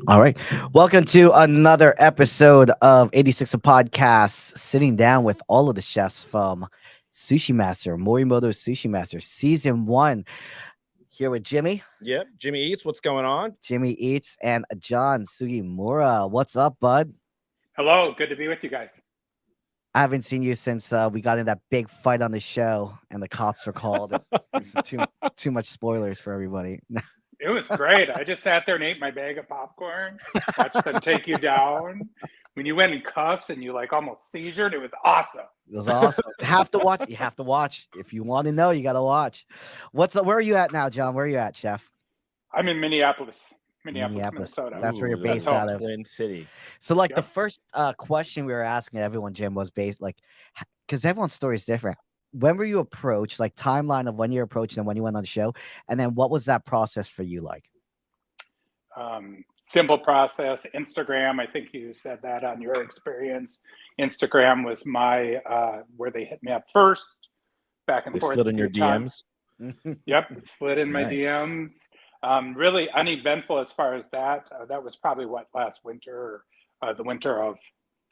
All right. Welcome to another episode of 86 a Podcast, sitting down with all of the chefs from Sushi Master, Morimoto Sushi Master, season one. Here with Jimmy, Yep, Jimmy Eats, what's going on? Jimmy Eats, and John Sugimura. What's up, bud? Hello, good to be with you guys. I haven't seen you since we got in that big fight on the show and the cops were called. This is too much spoilers for everybody. It was great. I just sat there and ate my bag of popcorn, watched them take you down. When you went in cuffs and you like almost seizured, it was awesome. It was awesome. Have to watch. You have to watch. If you want to know, you got to watch. Where are you at now, John? Where are you at, chef? I'm in Minneapolis, Minnesota. That's where you're Ooh, based that's out of. Twin City. So, like, the Yep. first question we were asking everyone, Jim, was based like, because everyone's story is different. When were you approached? Like, timeline of when you approached and when you went on the show, and then what was that process for you like? Simple process. Instagram, I think you said that on your experience. Instagram was my where they hit me up first, back and They forth. slid a in your few times. DMs. Yep, it slid in my Right. DMs. Really uneventful as far as that. That was probably what last winter, the winter of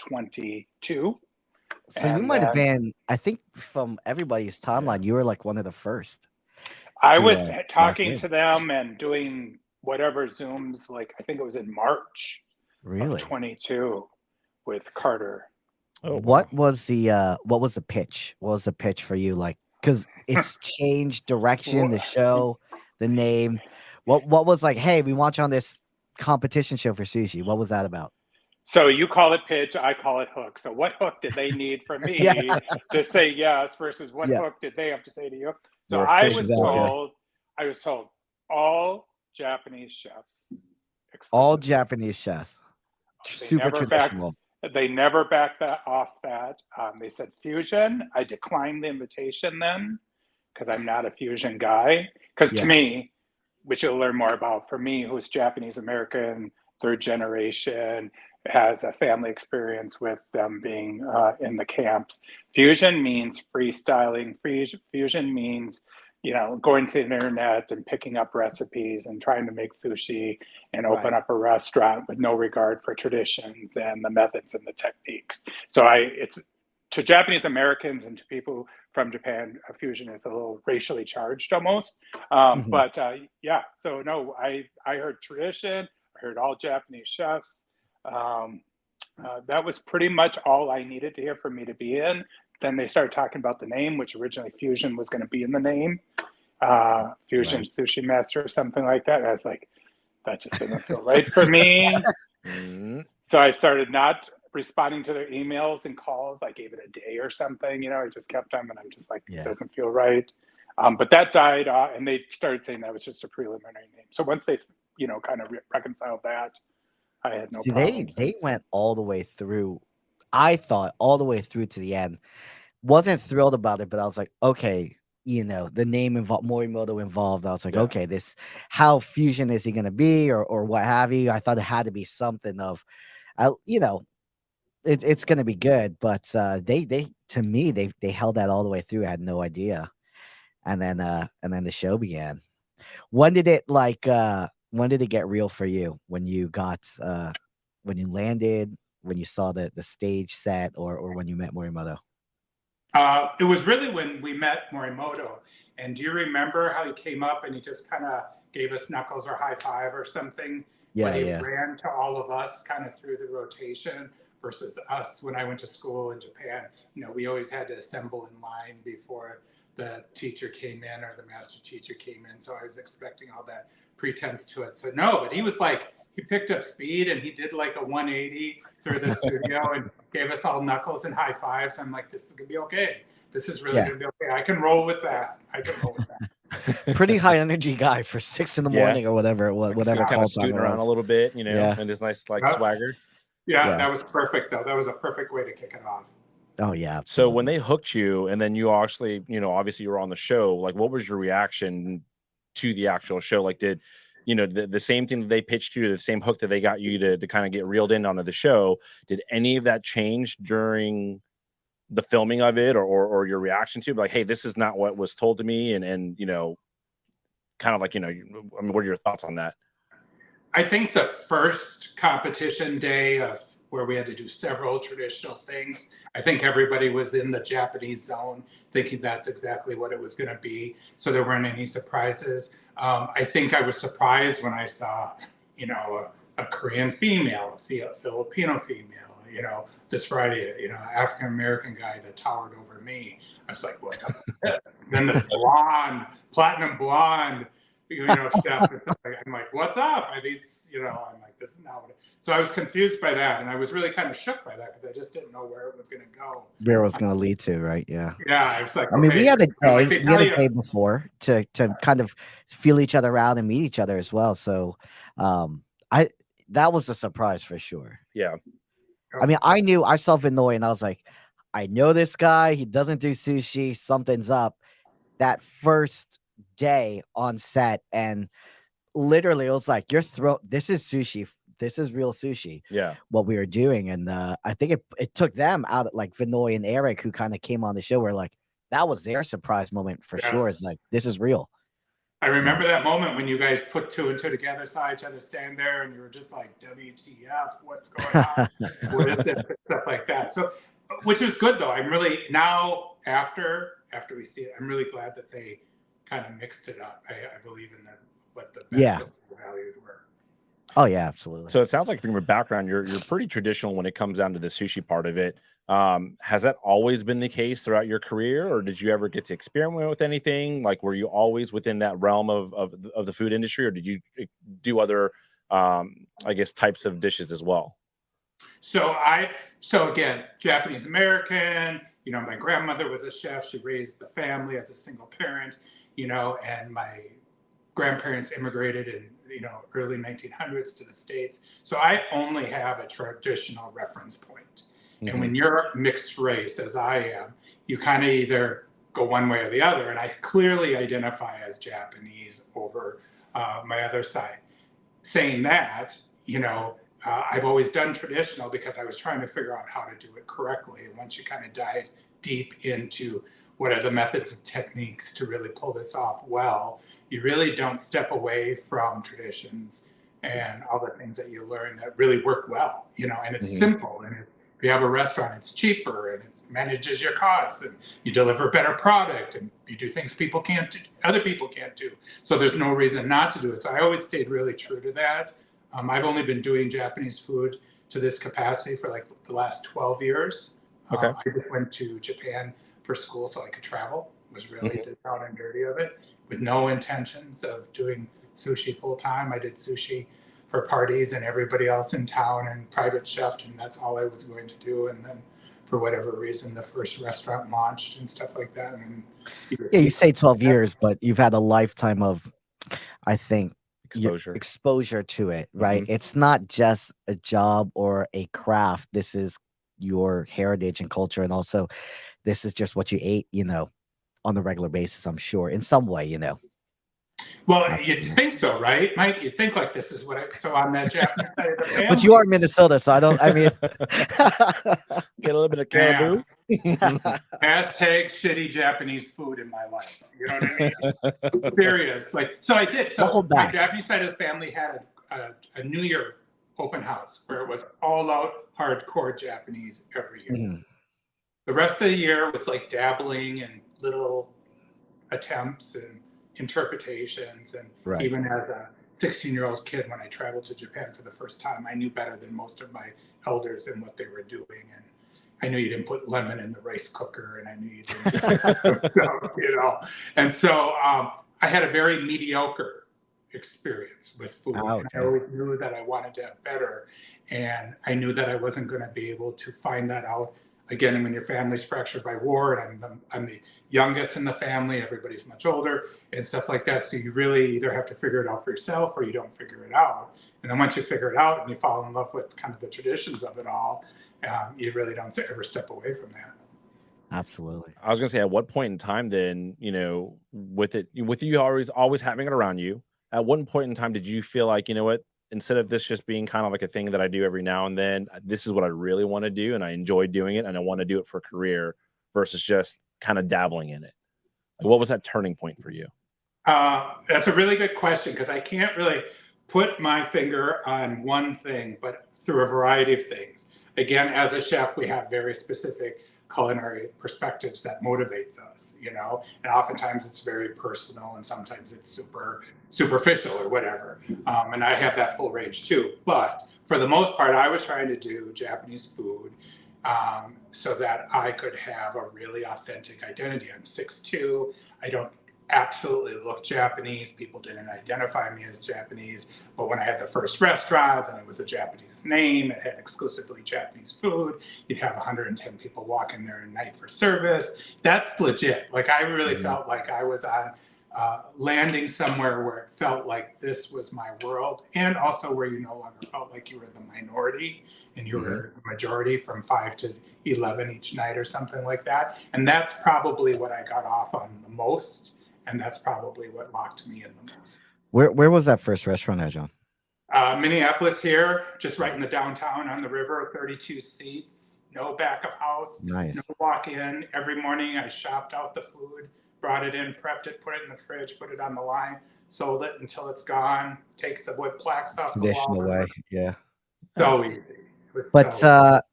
22. So you And might have then been, I think, from everybody's timeline, you were like one of the first I to was lock talking in. to them and doing whatever Zooms, like I think it was in March of Really? 22 with Carter. Oh, What was the pitch? What was the pitch for you? Like, because it's changed direction, the show, the name. What was like, hey, we want you on this competition show for sushi. What was that about? So you call it pitch, I call it hook. So what hook did they need from me Yeah. to say yes versus what Yeah. hook did they have to say to you? So You're I efficient. was told all Japanese chefs. All exclusively. Japanese chefs. They Super never backed. traditional. They never backed that off. That they said fusion. I declined the invitation then because I'm not a fusion guy. Because to Yeah. me, which you'll learn more about, for me, who's Japanese American, third generation, has a family experience with them being in the camps. Fusion means freestyling. Fusion means going to the internet and picking up recipes and trying to make sushi and open Right. up a restaurant with no regard for traditions and the methods and the techniques. So it's to Japanese Americans and to people from Japan, fusion is a little racially charged almost. Mhm. But yeah, so no, I heard tradition. I heard all Japanese chefs. Um, that was pretty much all I needed to hear for me to be in. Then they started talking about the name, which originally Fusion was going to be in the name, Fusion Right. Sushi Master or something like that. And I was like, that just doesn't feel right for me. Mhm. So I started not responding to their emails and calls. I gave it a day or something. I just kept them, and I'm just like, it Yeah. doesn't feel right. But that died, and they started saying that was just a preliminary name. So once they, kind of reconciled that, I had no See, they problems. they went all the way through. I thought all the way through to the end. Wasn't thrilled about it, but I was like, okay, the name involved, Morimoto involved. I was like, Yeah. okay, how fusion is he going to be, or what have you? I thought it had to be something of, I, it's going to be good, but they to me they held that all the way through. I had no idea, and then the show began. When did it when did it get real for you? When you landed, when you saw the stage set, or when you met Morimoto? It was really when we met Morimoto. And do you remember how he came up and he just kind of gave us knuckles or high five or something? But Yeah, he yeah. ran to all of us kind of through the rotation versus us when I went to school in Japan. We always had to assemble in line before the teacher came in or the master teacher came in. So I was expecting all that pretense to it. So no, but he was like, he picked up speed and he did like a 180 through the studio and gave us all knuckles and high fives. I'm like, this is gonna be okay. This is really Yeah. gonna be okay. I can roll with that. I can roll with that. Pretty high energy guy for 6 in the Yeah. morning or whatever Kind call of time scooting it around a was. little bit, Yeah. and his nice like Yeah. swagger. Yeah, Yeah. that was perfect though. That was a perfect way to kick it off. Oh yeah, So absolutely. when they hooked you, and then you actually, obviously you were on the show. Like, what was your reaction to the actual show? Like, did the same thing that they pitched you, the same hook that they got you to kind of get reeled in onto the show? Did any of that change during the filming of it, or your reaction to it? Like, hey, this is not what was told to me, and kind of like, I mean, what are your thoughts on that? I think the first competition day of where we had to do several traditional things, I think everybody was in the Japanese zone thinking that's exactly what it was going to be. So there weren't any surprises. I think I was surprised when I saw, you know, a Korean female, a Filipino female, you know, this Friday, you know, African American guy that towered over me. I was like, what? Then the blonde, platinum blonde, you know, chef. I'm like, what's up? Are these, you know, I'm like, this is not what it. So I was confused by that, and I was really kind of shook by that because I just didn't know where it was going to go. Where it was going to lead to, right? Yeah. Yeah, I was like, I mean, okay. we had a Like day, they tell you, before to kind of feel each other out and meet each other as well. So, I that was a surprise for sure. Yeah. I mean, I saw Vinoy and I was like, I know this guy. He doesn't do sushi. Something's up. That first day on set, and literally, it was like your throat. This is sushi. This is real sushi. Yeah. What we were doing, and I think it took them out, like Vinoy and Eric, who kind of came on the show. Where like that was their surprise moment for sure. It's like this is real. I remember that moment when you guys put two and two together, saw each other stand there, and you were just like, WTF, what's going on? What is it? Stuff like that. So, which is good though. I'm really now after we see it, I'm really glad that they kind of mixed it up. I believe in what the values were. Oh yeah, absolutely. So it sounds like from your background, you're pretty traditional when it comes down to the sushi part of it. Has that always been the case throughout your career, or did you ever get to experiment with anything? Like, were you always within that realm of the food industry, or did you do other, I guess, types of dishes as well? So again, Japanese American, you know, my grandmother was a chef. She raised the family as a single parent, you know, and my grandparents immigrated in, you know, early 1900s to the States. So I only have a traditional reference point. Mm-hmm. And when you're mixed race, as I am, you kind of either go one way or the other. And I clearly identify as Japanese over my other side. Saying that, you know, I've always done traditional because I was trying to figure out how to do it correctly. And once you kind of dive deep into what are the methods and techniques to really pull this off well, you really don't step away from traditions and all the things that you learn that really work well, you know, and it's simple. And if you have a restaurant, it's cheaper and it manages your costs and you deliver better product and you do things other people can't do. So there's no reason not to do it. So I always stayed really true to that. I've only been doing Japanese food to this capacity for like the last 12 years. Okay. I just went to Japan for school so I could travel, was really the down and dirty of it, with no intentions of doing sushi full time. I did sushi for parties and everybody else in town and private chef, and that's all I was going to do. And then for whatever reason, the first restaurant launched and stuff like that. And you say 12 years, but you've had a lifetime of, I think, exposure to it, right? It's not just a job or a craft. This is your heritage and culture, and also this is just what you ate, you know, on the regular basis, I'm sure, in some way, you know. Well, you'd think so, right, Mike? You'd think like this is so on that Japanese side of the family. But you are in Minnesota, so I mean get a little bit of caribou. Hashtag shitty Japanese food in my life. You know what I mean? Serious. Like, so I did. So my Japanese side of the family had a New Year open house where it was all out hardcore Japanese every year. The rest of the year was like dabbling and little attempts and interpretations. And even as a 16-year-old kid, when I traveled to Japan for the first time, I knew better than most of my elders in what they were doing. And I knew you didn't put lemon in the rice cooker, and I knew you didn't, you know. And so I had a very mediocre experience with food. And I always knew that I wanted to have better. And I knew that I wasn't going to be able to find that out. Again, when your family's fractured by war, and I'm the youngest in the family, everybody's much older and stuff like that. So you really either have to figure it out for yourself or you don't figure it out. And then once you figure it out and you fall in love with kind of the traditions of it all, you really don't ever step away from that. Absolutely. I was going to say, at what point in time then, you know, with you always having it around you, at one point in time, did you feel like, you know what, instead of this just being kind of like a thing that I do every now and then, this is what I really want to do, and I enjoy doing it, and I want to do it for a career versus just kind of dabbling in it? Like, what was that turning point for you? That's a really good question, because I can't really put my finger on one thing, but through a variety of things. Again, as a chef, we have very specific culinary perspectives that motivates us, you know, and oftentimes it's very personal and sometimes it's superficial or whatever. And I have that full range too. But for the most part, I was trying to do Japanese food so that I could have a really authentic identity. I'm 6'2". I don't absolutely look Japanese. People didn't identify me as Japanese. But when I had the first restaurant and it was a Japanese name, it had exclusively Japanese food, you'd have 110 people walk in there at night for service. That's legit. Like I really felt like I was on landing somewhere where it felt like this was my world, and also where you no longer felt like you were the minority and you were the majority from 5 to 11 each night or something like that. And that's probably what I got off on the most. And that's probably what locked me in the most. Where was that first restaurant at, John? Minneapolis here, just right in the downtown on the river, 32 seats, no back of house, Nice. no walk in. Every morning I shopped out the food, brought it in, prepped it, put it in the fridge, put it on the line, sold it until it's gone, take the wood plaques off the Traditional wall. way, yeah. So easy. But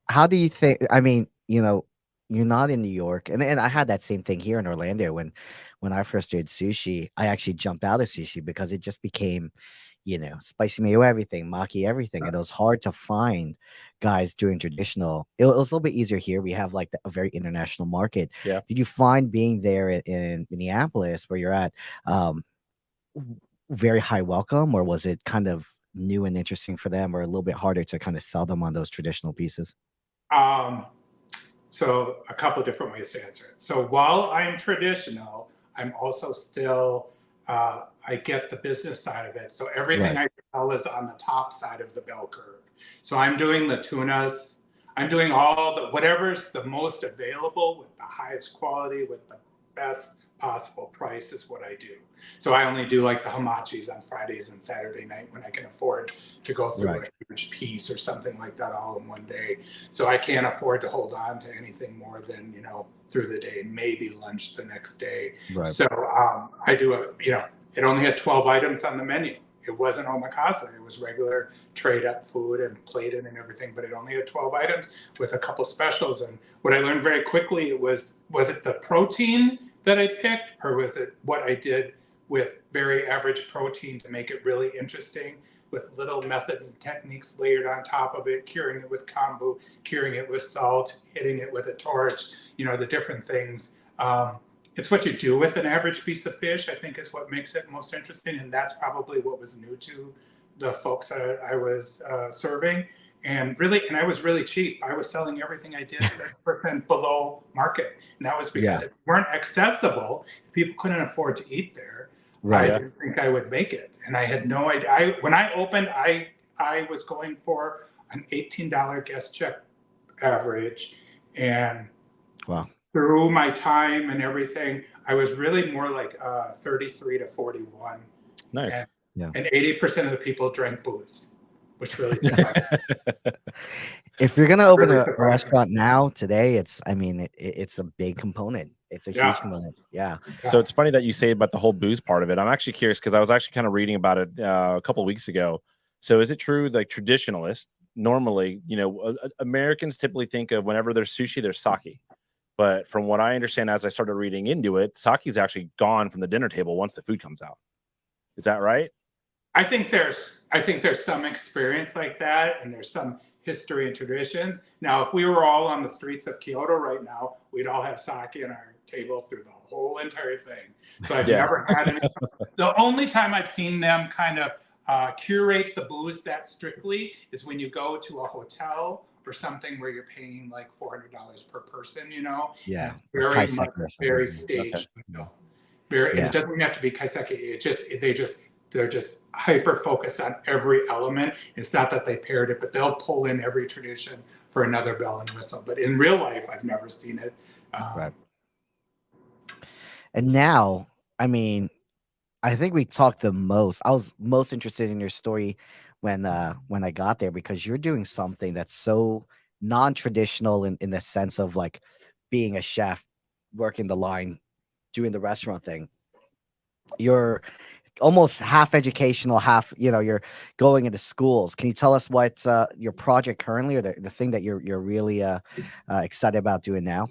how do you think, I mean, you know, you're not in New York, and I had that same thing here in Orlando when I first did sushi. I actually jumped out of sushi because it just became, you know, spicy mayo everything, maki everything, and it was hard to find guys doing traditional. It was a little bit easier here. We have like a very international market. Yeah. Did you find being there in Minneapolis, where you're at, very high welcome, or was it kind of new and interesting for them, or a little bit harder to kind of sell them on those traditional pieces? So a couple of different ways to answer it. So while I'm traditional, I'm also still, I get the business side of it. So everything I sell is on the top side of the bell curve. So I'm doing the tunas. I'm doing all the, whatever's the most available with the highest quality, with the best possible price is what I do. So I only do like the hamachis on Fridays and Saturday night when I can afford to go through a huge piece or something like that all in one day. So I can't afford to hold on to anything more than, you know, through the day, maybe lunch the next day. So I do it only had 12 items on the menu. It wasn't omakase. It was regular trade up food and plated and everything, but it only had 12 items with a couple specials. And what I learned very quickly was it the protein that I picked, or was it what I did with very average protein to make it really interesting, with little methods and techniques layered on top of it, curing it with kombu, curing it with salt, hitting it with a torch, you know, the different things. It's what you do with an average piece of fish, I think, is what makes it most interesting. And that's probably what was new to the folks that I was serving. And I was really cheap. I was selling everything I did 30% below market. And that was because it weren't accessible. People couldn't afford to eat there. I didn't think I would make it. And I had no idea. When I opened, I was going for an $18 guest check average. And through my time and everything, I was really more like 33 to 41. Nice. And 80% of the people drank booze, which really if you're gonna open a restaurant now today, it's a big component. It's a huge component. So it's funny that you say about the whole booze part of it. I'm actually curious because I was actually kind of reading about it a couple of weeks ago. So is it true, like traditionalists normally, you know, Americans typically think of whenever there's sushi, there's sake. But from what I understand, as I started reading into it, sake is actually gone from the dinner table once the food comes out. Is that right? I think there's some experience like that, and there's some history and traditions. Now, if we were all on the streets of Kyoto right now, we'd all have sake in our table through the whole entire thing. So I've never had any. The only time I've seen them kind of curate the booze that strictly is when you go to a hotel or something where you're paying like $400 per person, you know? Yeah. It's very staged. It doesn't even have to be kaiseki. They're just hyper focused on every element. It's not that they paired it, but they'll pull in every tradition for another bell and whistle. But in real life, I've never seen it. And now, I mean, I think we talked the most. I was most interested in your story when I got there, because you're doing something that's so non-traditional in the sense of like being a chef, working the line, doing the restaurant thing. You're almost half educational, half, you're going into schools. Can you tell us what your project currently, or the thing that you're really excited about doing now?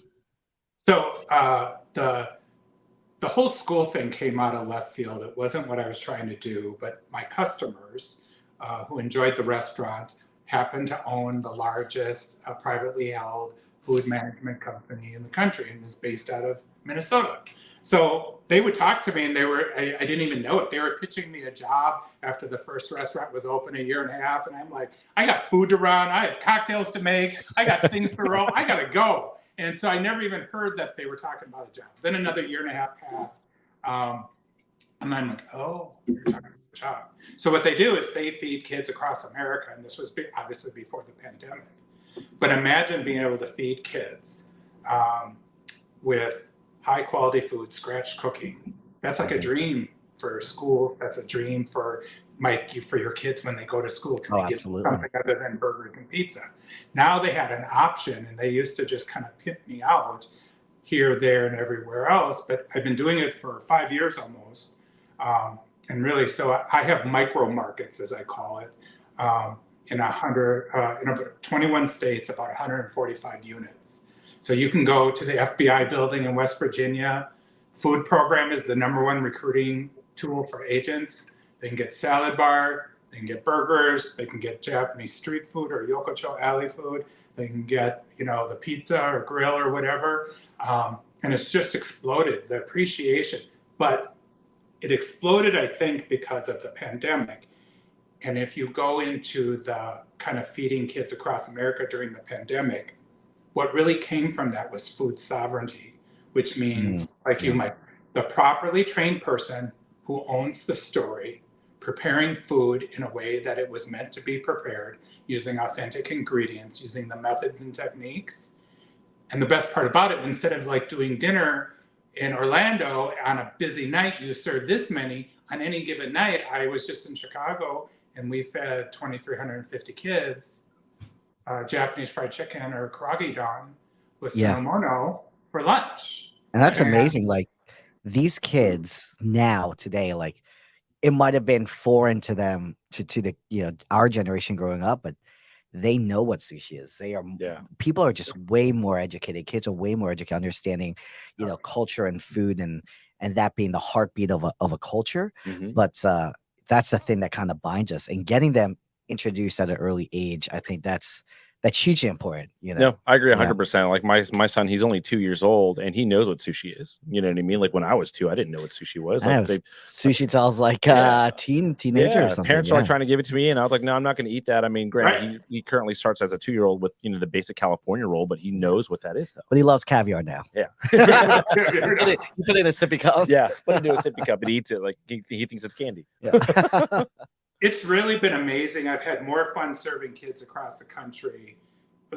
So the whole school thing came out of left field. It wasn't what I was trying to do, but my customers who enjoyed the restaurant happened to own the largest privately held food management company in the country, and is based out of Minnesota. So they would talk to me, and I didn't even know it. They were pitching me a job after the first restaurant was open a year and a half. And I'm like, I got food to run. I have cocktails to make. I got things to roll. I got to go. And so I never even heard that they were talking about a job. Then another year and a half passed. And I'm like, oh, you're talking about a job. So what they do is they feed kids across America. And this was obviously before the pandemic. But imagine being able to feed kids with high quality food, scratch cooking. That's like a dream for school. That's a dream for your kids when they go to school. Can they get something other than burgers and pizza? Now they had an option, and they used to just kind of pimp me out here, there, and everywhere else. But I've been doing it for 5 years almost. And really, so I have micro markets, as I call it, in about 21 states, about 145 units. So you can go to the FBI building in West Virginia. Food program is the #1 recruiting tool for agents. They can get salad bar, they can get burgers, they can get Japanese street food or yokocho alley food. They can get, the pizza or grill or whatever. And it's just exploded, the appreciation. But it exploded, I think, because of the pandemic. And if you go into the kind of feeding kids across America during the pandemic, what really came from that was food sovereignty, which means, the properly trained person who owns the story, preparing food in a way that it was meant to be prepared, using authentic ingredients, using the methods and techniques. And the best part about it, instead of like doing dinner in Orlando on a busy night, you serve this many on any given night. I was just in Chicago, and we fed 2,350 kids Japanese fried chicken or karage don with sunomono for lunch. And that's amazing. Like, these kids now today, like, it might have been foreign to them, to the our generation growing up, but they know what sushi is. People are just way more educated. Kids are way more educated, understanding culture and food, and that being the heartbeat of a culture. But that's the thing that kind of binds us, and getting them introduced at an early age, I think that's hugely important. No, I agree 100%. Like my son, he's only 2 years old, and he knows what sushi is. You know what I mean? Like when I was 2, I didn't know what sushi was. Sushi tells like teenager or something. Parents are like trying to give it to me, and I was like, no, I'm not going to eat that. I mean, granted, he currently starts as a 2-year-old with the basic California roll, but he knows what that is, though. But he loves caviar now. Yeah. You put it in a sippy cup. Yeah, put it into a sippy cup and he eats it like he thinks it's candy. Yeah. It's really been amazing. I've had more fun serving kids across the country.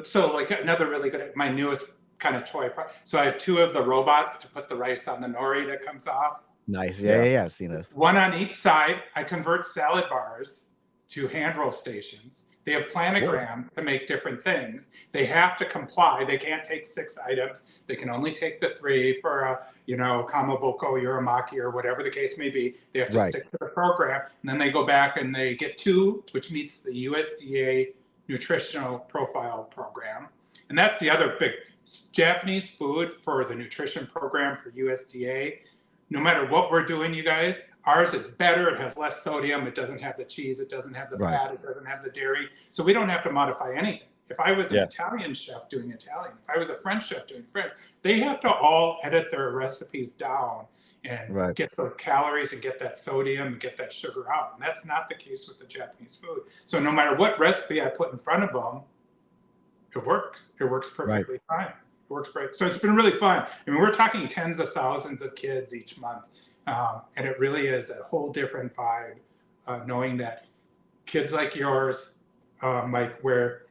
So like another really good, my newest kind of toy. So I have 2 of the robots to put the rice on the nori that comes off. Nice. Yeah. I've seen this. 1 on each side. I convert salad bars to hand roll stations. They have planogram to make different things. They have to comply. They can't take 6 items. They can only take the 3 for a, kamaboko, uramaki, or whatever the case may be. They have to stick to the program. And then they go back and they get 2, which meets the USDA nutritional profile program. And that's the other big Japanese food for the nutrition program for USDA. No matter what we're doing, you guys, ours is better. It has less sodium. It doesn't have the cheese. It doesn't have the fat. It doesn't have the dairy. So we don't have to modify anything. If I was an Italian chef doing Italian, if I was a French chef doing French, they have to all edit their recipes down and get the calories and get that sodium and get that sugar out. And that's not the case with the Japanese food. So no matter what recipe I put in front of them, it works. It works perfectly fine. It works great. So it's been really fun. I mean, we're talking tens of thousands of kids each month. And it really is a whole different vibe, knowing that kids like yours, Mike, where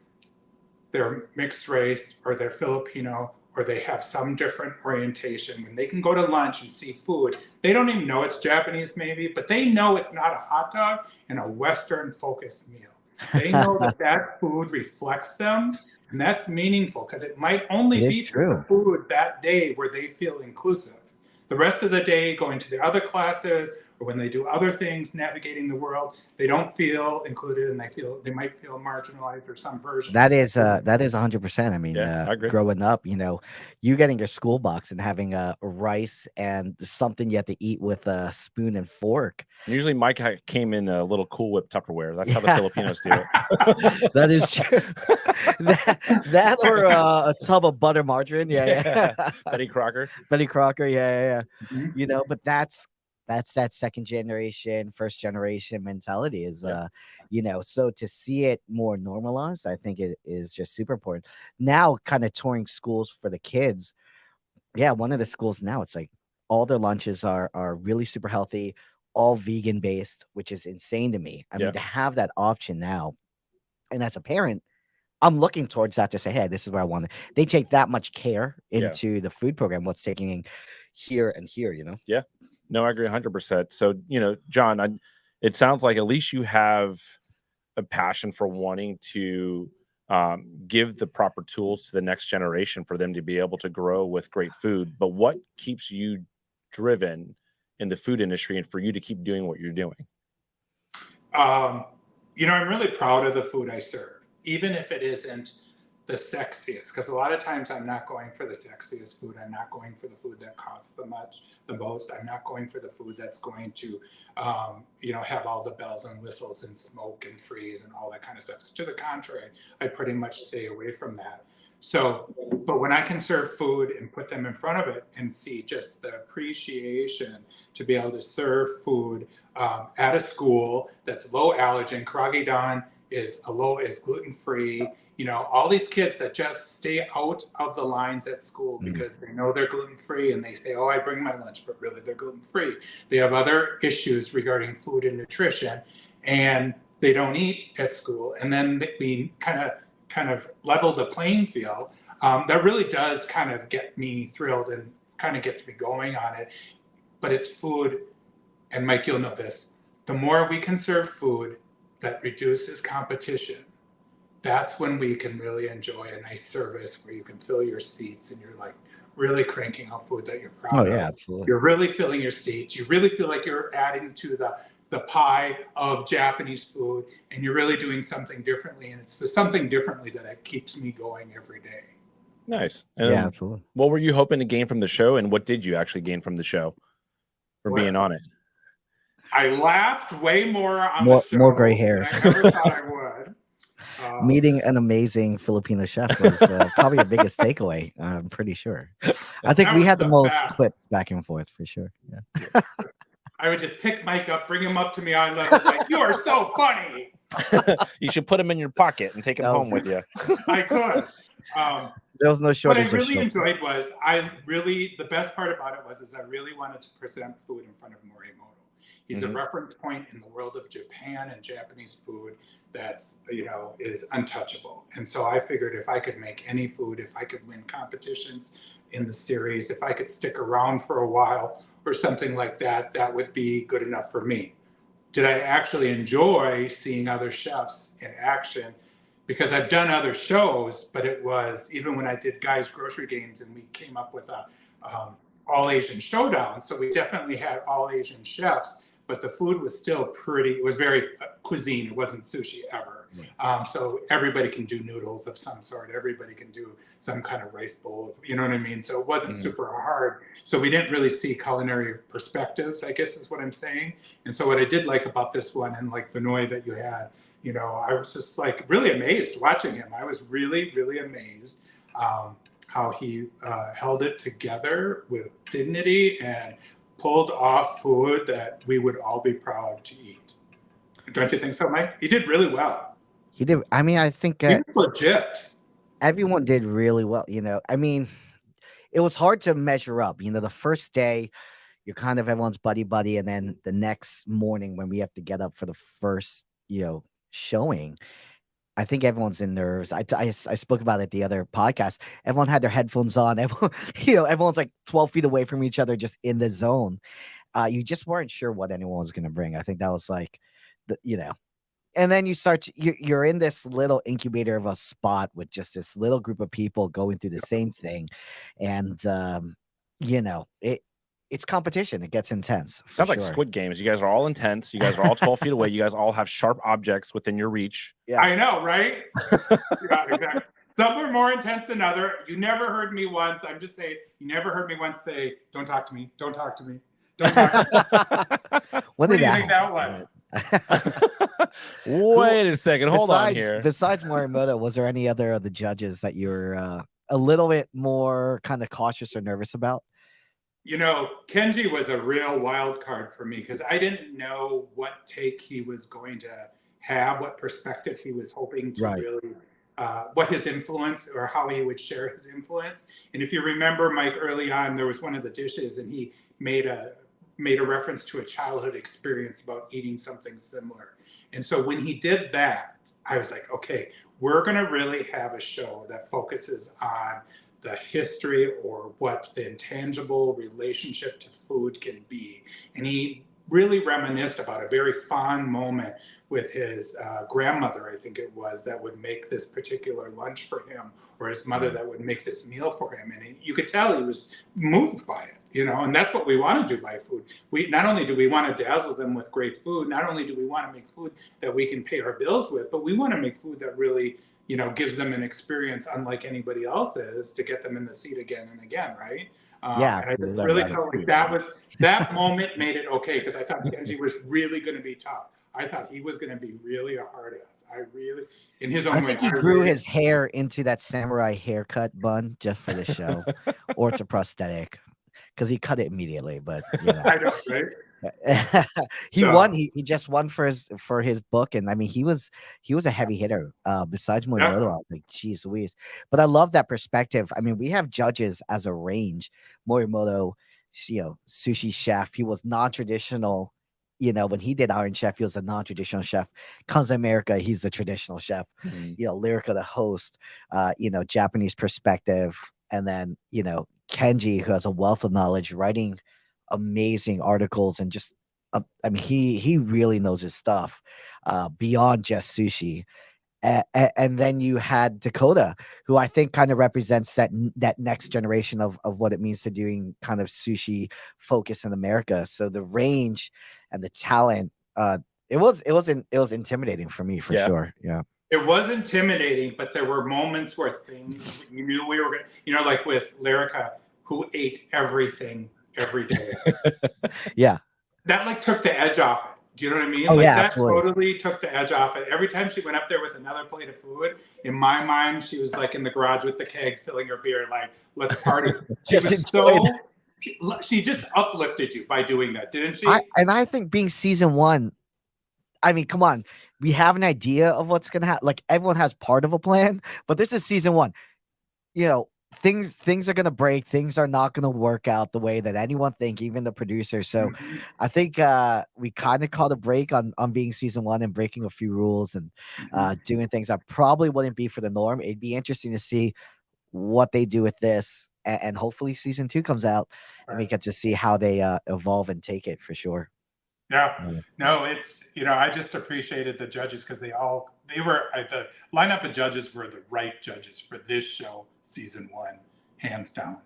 they're mixed race or they're Filipino or they have some different orientation, when they can go to lunch and see food, they don't even know it's Japanese maybe, but they know it's not a hot dog and a Western focused meal. They know that food reflects them, and that's meaningful because it might only be the food that day where they feel inclusive. The rest of the day, going to the other classes or when they do other things navigating the world, they don't feel included, and they might feel marginalized or some version. That is 100%. I mean, Yeah, I agree. growing up, you getting your school box and having rice and something you have to eat with a spoon and fork. Usually Mike came in a little Cool Whip Tupperware. That's how the Yeah. Filipinos do it. That is true. that or a tub of butter margarine. Yeah. Betty Crocker. Betty Crocker. Yeah. Mhm. But that's that second generation, first generation mentality is, so to see it more normalized, I think it is just super important. Now, kind of touring schools for the kids. Yeah, one of the schools now, it's like all their lunches are really super healthy, all vegan based, which is insane to me. I Yeah. mean, to have that option now, and as a parent, I'm looking towards that to say, hey, this is where I want to. They take that much care into the food program, what's taking here and here, Yeah. No, I agree 100%. So, John, it sounds like at least you have a passion for wanting to give the proper tools to the next generation for them to be able to grow with great food. But what keeps you driven in the food industry and for you to keep doing what you're doing? I'm really proud of the food I serve, even if it isn't the sexiest, because a lot of times I'm not going for the sexiest food. I'm not going for the food that costs the most. I'm not going for the food that's going to, have all the bells and whistles and smoke and freeze and all that kind of stuff. To the contrary, I pretty much stay away from that. So, but when I can serve food and put them in front of it and see just the appreciation to be able to serve food at a school that's low allergen, Karagidan is gluten-free, all these kids that just stay out of the lines at school because they know they're gluten-free and they say, oh, I bring my lunch, but really they're gluten-free. They have other issues regarding food and nutrition and they don't eat at school. And then we kind of level the playing field. That really does kind of get me thrilled and kind of gets me going on it. But it's food, and Mike, you'll know this, the more we can serve food that reduces competition, that's when we can really enjoy a nice service where you can fill your seats and you're like really cranking out food that you're proud of. Yeah, absolutely. You're really filling your seats. You really feel like you're adding to the pie of Japanese food, and you're really doing something differently. And it's the something differently that keeps me going every day. Nice. Yeah, absolutely. What were you hoping to gain from the show, and what did you actually gain from the show for being on it? I laughed way more on the show more gray hairs than I ever thought I would. Meeting an amazing Filipino chef was probably your biggest takeaway. I'm pretty sure. I think we had the most clips back and forth for sure. Yeah. I would just pick Mike up, bring him up to me eye level, like, you are so funny. You should put him in your pocket and take him home with you. I could. There was no shortage. What I really enjoyed was the best part about it was I really wanted to present food in front of Morimoto. He's a reference point in the world of Japan and Japanese food that's, is untouchable. And so I figured if I could make any food, if I could win competitions in the series, if I could stick around for a while or something like that, that would be good enough for me. Did I actually enjoy seeing other chefs in action? Because I've done other shows, but it was, even when I did Guys Grocery Games and we came up with a all Asian showdown. So we definitely had all Asian chefs, but the food was still it was very cuisine. It wasn't sushi ever. So everybody can do noodles of some sort. Everybody can do some kind of rice bowl, you know what I mean? So it wasn't super hard. So we didn't really see culinary perspectives, I guess is what I'm saying. And so what I did like about this one, and like Vinoy that you had, I was just like really amazed watching him. I was really, really amazed how he held it together with dignity and pulled off food that we would all be proud to eat. Don't you think so, Mike? He did really well. He did. I mean, I think he was legit. Everyone did really well. I mean, it was hard to measure up. The first day, you're kind of everyone's buddy, and then the next morning when we have to get up for the first, showing, I think everyone's in nerves. I spoke about it the other podcast. Everyone had their headphones on. Everyone's like 12 feet away from each other, just in the zone. You just weren't sure what anyone was going to bring. I think that was like, and then you start, you're in this little incubator of a spot with just this little group of people going through the same thing. And, it's competition. It gets intense. For Sounds like sure. Squid Games. You guys are all intense. You guys are all 12 feet away. You guys all have sharp objects within your reach. Yeah. I know, right? Yeah, exactly. Some were more intense than other. You never heard me once. I'm just saying, you never heard me once say, "Don't talk to me. Don't talk to me. Don't talk to me." When What did do you that think that was? Wait a second. Hold on here. Besides Morimoto, was there any other of the judges that you were a little bit more kind of cautious or nervous about? You know, Kenji was a real wild card for me because I didn't know what take he was going to have, what perspective he was hoping to Right. really, what his influence or how he would share his influence. And if you remember, Mike, early on, there was one of the dishes and he made a reference to a childhood experience about eating something similar. And so when he did that, I was like, okay, we're going to really have a show that focuses on the history or what the intangible relationship to food can be. And he really reminisced about a very fond moment with his grandmother, I think it was, that would make this particular lunch for him, or his mother that would make this meal for him. And you could tell he was moved by it, you know, and that's what we want to do by food. We not only do we want to dazzle them with great food, not only do we want to make food that we can pay our bills with, but we want to make food that really, you know, gives them an experience unlike anybody else's to get them in the seat again and again, right? Yeah, and I really felt like that moment made it okay because I thought Kenji was really going to be tough. I thought he was going to be really a hard ass. I really, in his own way. I think he grew his hair into that samurai haircut bun just for the show, or it's a prosthetic, because he cut it immediately. But you know. I know, right? He won. He just won for his book, and I mean he was a heavy hitter. Besides Morimoto, I was like, geez Louise. But I love that perspective. I mean, we have judges as a range. Morimoto, you know, sushi chef. He was non-traditional. You know, when he did Iron Chef, he was a non-traditional chef. Comes to America, he's the traditional chef. Mhm. You know, Lyrica, the host. You know, Japanese perspective, and then you know Kenji, who has a wealth of knowledge, writing amazing articles and just I mean he really knows his stuff beyond just sushi. And then you had Dakota, who I think kind of represents that next generation of what it means to doing kind of sushi focus in America. So the range and the talent, it was intimidating for me for sure. Yeah. It was intimidating, but there were moments where things you knew we were going to, you know, like with Lyrica, who ate everything every day. Yeah. That like took the edge off it. Do you know what I mean? Oh, like yeah, that absolutely. totally took the edge off it. Every time she went up there with another plate of food, in my mind, she was like in the garage with the keg filling her beer, like, let's party. She just uplifted you by doing that, didn't she? I think being season one, I mean, come on, we have an idea of what's gonna happen. Like everyone has part of a plan, but this is season one. You know, things are gonna break. Things are not gonna work out the way that anyone think, even the producer. So, I think we kind of caught a break on being season one and breaking a few rules and doing things that probably wouldn't be for the norm. It'd be interesting to see what they do with this, and hopefully season two comes out and we get to see how they evolve and take it for sure. Yeah, no, it's, you know, I just appreciated the judges because the lineup of judges were the right judges for this show, season one, hands down.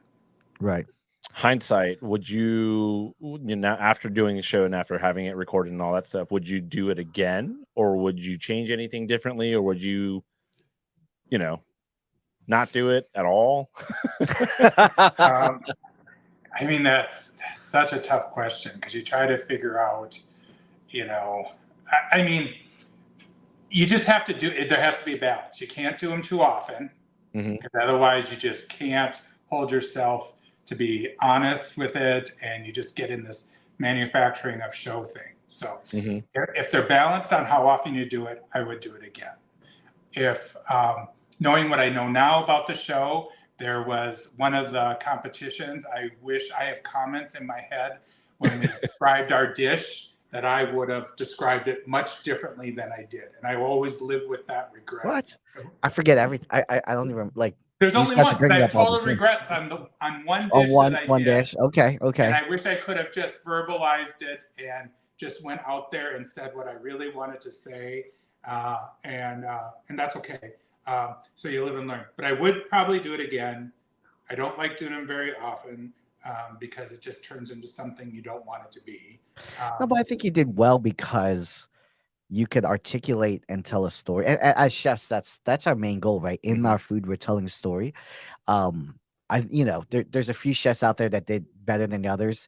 Right. Hindsight, would you know, after doing the show and after having it recorded and all that stuff, would you do it again, or would you change anything differently, or would you know, not do it at all? I mean, that's such a tough question because you try to figure out, you know, I mean, you just have to do it. There has to be a balance. You can't do them too often because otherwise you just can't hold yourself to be honest with it. And you just get in this manufacturing of show thing. So if they're balanced on how often you do it, I would do it again. If knowing what I know now about the show, there was one of the competitions. I wish I have comments in my head when we described our dish that I would have described it much differently than I did. And I always live with that regret. What? I forget everything. I don't even like. There's only one. I have total regrets on one dish that I did. Dish. Okay. And I wish I could have just verbalized it and just went out there and said what I really wanted to say. And that's okay. So you live and learn. But I would probably do it again. I don't like doing them very often. because it just turns into something you don't want it to be. No, but I think you did well because you could articulate and tell a story. And as chefs, that's our main goal, right? In our food, we're telling a story. There's a few chefs out there that did better than the others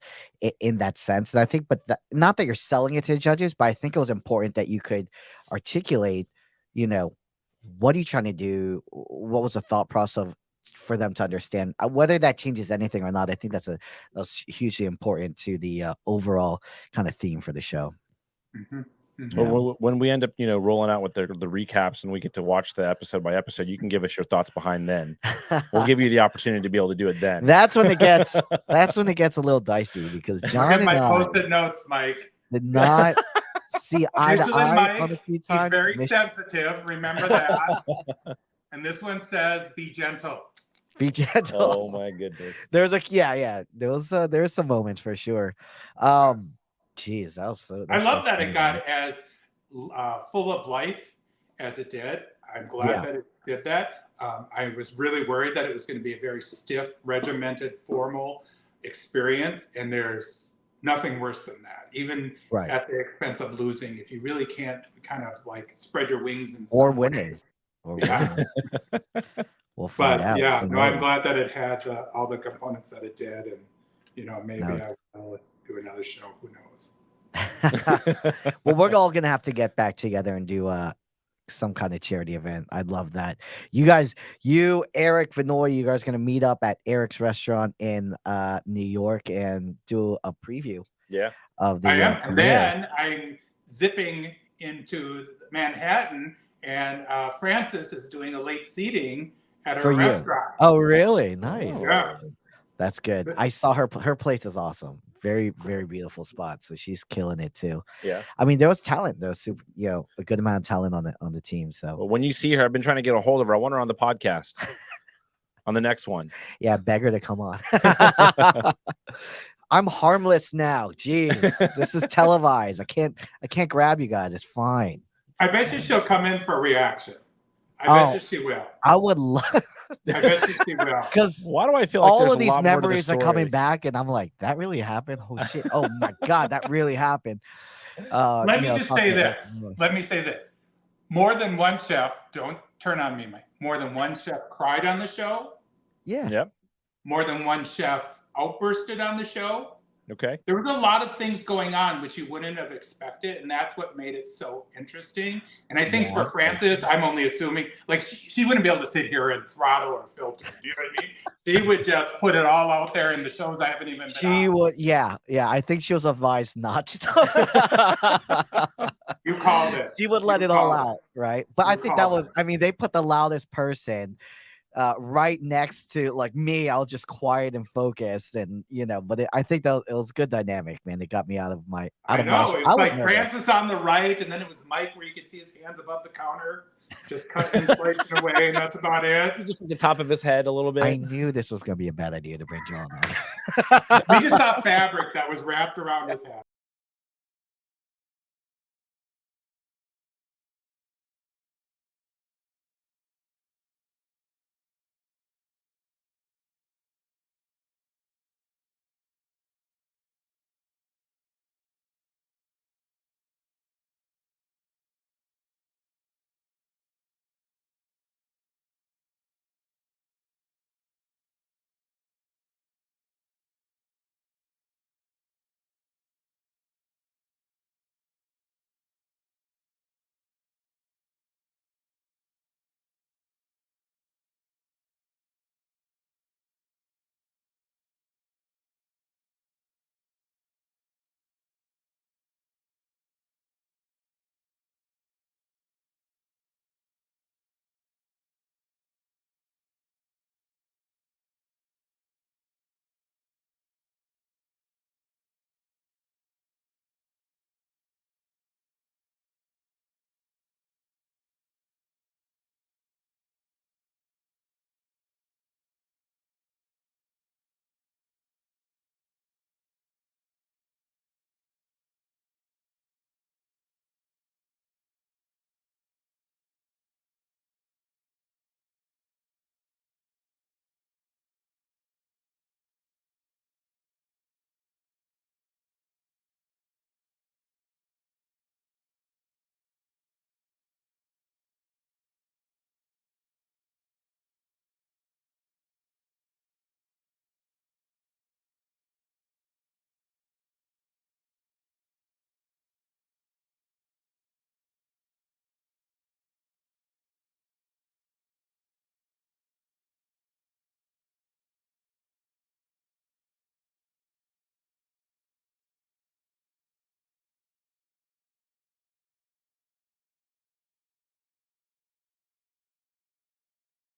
in that sense. And I think, but not that you're selling it to the judges, but I think it was important that you could articulate, what are you trying to do? What was the thought process for them to understand whether that changes anything or not? I think that's hugely important to the overall kind of theme for the show. Well, when we end up, rolling out with the recaps and we get to watch the episode by episode, you can give us your thoughts behind then. We'll give you the opportunity to be able to do it then. That's when it gets a little dicey because John and my I post-it notes, Mike. did not see eye to eye Mike, on a few times. He's very sensitive. Remember that. And this one says, "Be gentle." Be gentle. Oh my goodness. There's there's some moments for sure. Geez, that was so. I love that it got as full of life as it did. I'm glad that it did that. I was really worried that it was going to be a very stiff, regimented, formal experience, and there's nothing worse than that. Even at the expense of losing, if you really can't kind of like spread your wings and or winning. We'll find out. I'm glad that it had all the components that it did, and maybe I will do another show. Who knows? Well, we're all gonna have to get back together and do some kind of charity event. I'd love that. You guys, Eric, Vinoy, you guys are gonna meet up at Eric's restaurant in New York and do a preview. Of the. I am, and then I'm zipping into Manhattan, and Frances is doing a late seating at her restaurant. Oh, really? Nice. Yeah. That's good. I saw her place is awesome. Very, very beautiful spot. So she's killing it too. Yeah. I mean, there was talent. There was super, a good amount of talent on the team. So well, when you see her, I've been trying to get a hold of her. I want her on the podcast. On the next one. Yeah, beg her to come on. I'm harmless now. Jeez. This is televised. I can't grab you guys. It's fine. I bet you she'll come in for a reaction. I bet you she will. I would love. I bet you she will. Because why do I feel like all of these memories are coming back, and I'm like, that really happened. Oh shit! Oh my god, that really happened. Let me just say this. Let me say this. More than one chef. Don't turn on me, Mike. More than one chef cried on the show. Yeah. Yep. More than one chef outbursted on the show. Okay. There was a lot of things going on which you wouldn't have expected, and that's what made it so interesting. And I think for Frances, I'm only assuming, like she wouldn't be able to sit here and throttle or filter. You know what I mean? She would just put it all out there in the shows I haven't even been She on. would, yeah. I think she was advised not to. You called it. She would let it all out, right? But I think that was, I mean, they put the loudest person right next to like me. I was just quiet and focused, and but I think that it was a good dynamic, man. It got me out of my. I know it's like Frances on the right, and then it was Mike where you could see his hands above the counter, just cutting inspiration away, and that's about it. Just at the top of his head a little bit. I knew this was gonna be a bad idea to bring John on. We just saw fabric that was wrapped around his head.